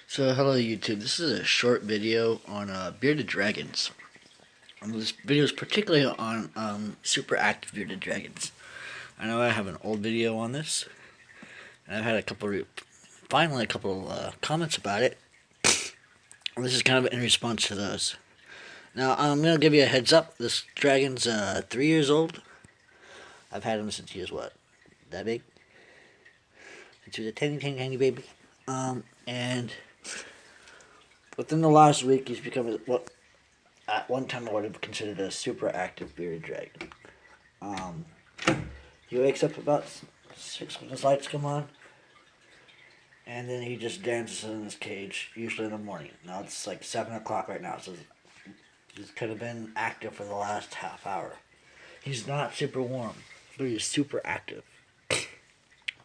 So hello YouTube, this is a short video on bearded dragons. This video is particularly on super active bearded dragons. I know I have an old video on this, and I've had finally a couple comments about it. This is kind of in response to those. Now I'm going to give you a heads up, this dragon's 3 years old. I've had him since he was what, that big? Since he was a tiny baby. And within the last week, he's become what at one time I would have considered a super active bearded dragon. He wakes up about 6 when his lights come on, and then he just dances in his cage, usually in the morning. Now it's like 7 o'clock right now, so he's kind of been active for the last half hour. He's not super warm, but he's super active.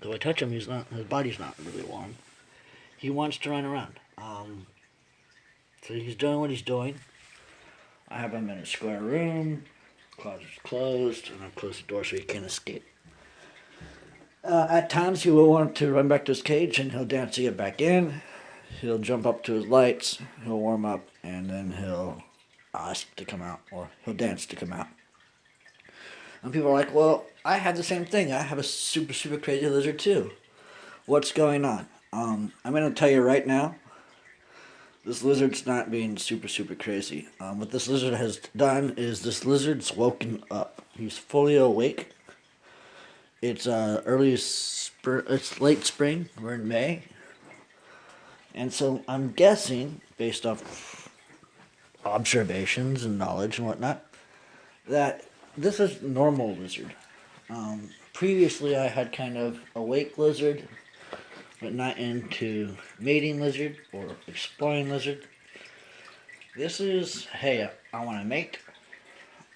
So I touch him, his body's not really warm. He wants to run around. So he's doing what he's doing. I have him in a square room, closet's closed, and I've closed the door so he can't escape. At times he will want to run back to his cage and he'll dance to get back in. He'll jump up to his lights, he'll warm up, and then he'll ask to come out, or he'll dance to come out. And people are like, well, I have the same thing. I have a super crazy lizard too. What's going on? I'm going to tell you right now, this lizard's not being super crazy. What this lizard has done is this lizard's woken up. He's fully awake. It's it's late spring. We're in May. And so I'm guessing, based off observations and knowledge and whatnot, that this is normal lizard. Previously I had kind of awake lizard, but not into mating lizard or exploring lizard. This is, hey, I want to mate.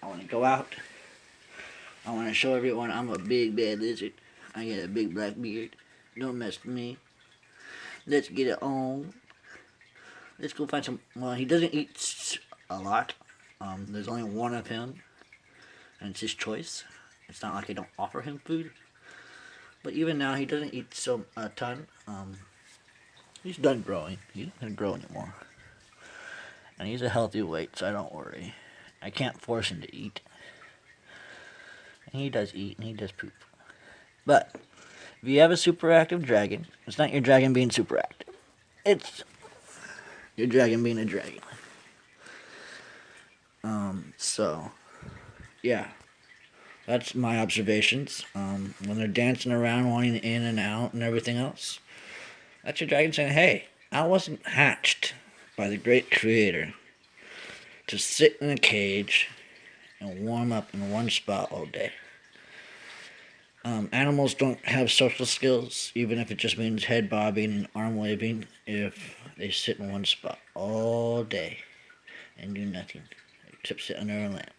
I want to go out. I want to show everyone I'm a big bad lizard. I got a big black beard. Don't mess with me. Let's get it on. Let's go find some. Well, he doesn't eat a lot. There's only one of him, and it's his choice. It's not like I don't offer him food. But even now, he doesn't eat a ton. He's done growing. He doesn't grow anymore. And he's a healthy weight, so I don't worry. I can't force him to eat. And he does eat, and he does poop. But if you have a super active dragon, it's not your dragon being super active. It's your dragon being a dragon. So, yeah. That's my observations. When they're dancing around, wanting in and out and everything else, that's your dragon saying, hey, I wasn't hatched by the great creator to sit in a cage and warm up in one spot all day. Animals don't have social skills, even if it just means head bobbing and arm waving, if they sit in one spot all day and do nothing except sit under a lamp.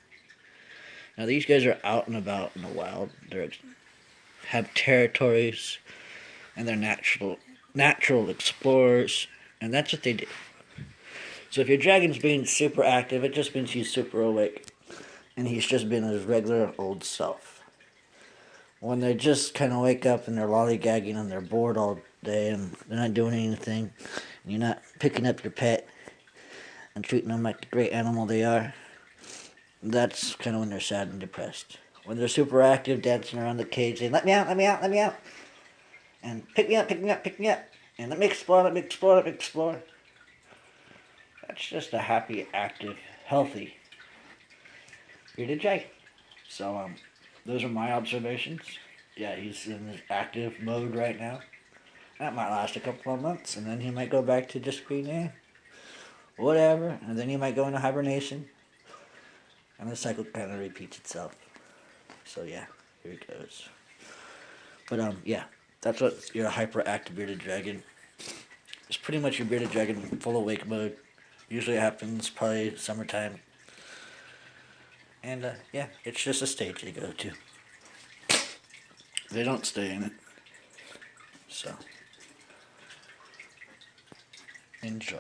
Now these guys are out and about in the wild. They have territories, and they're natural explorers, and that's what they do. So if your dragon's being super active, it just means he's super awake, and he's just been his regular old self. When they just kind of wake up and they're lollygagging and they're bored all day and they're not doing anything, and you're not picking up your pet and treating them like the great animal they are, that's kind of when they're sad and depressed. When they're super active, dancing around the cage, saying, let me out, let me out, let me out. And pick me up, pick me up, pick me up. And let me explore, let me explore, let me explore. That's just a happy, active, healthy bearded dragon. So, those are my observations. Yeah, he's in his active mode right now. That might last a couple of months, and then he might go back to just being, whatever. And then he might go into hibernation. And the cycle kind of repeats itself. So yeah, here it goes. But yeah, that's what your hyperactive bearded dragon. It's pretty much your bearded dragon in full awake mode. Usually happens probably summertime. And yeah, it's just a stage they go to. They don't stay in it. So enjoy.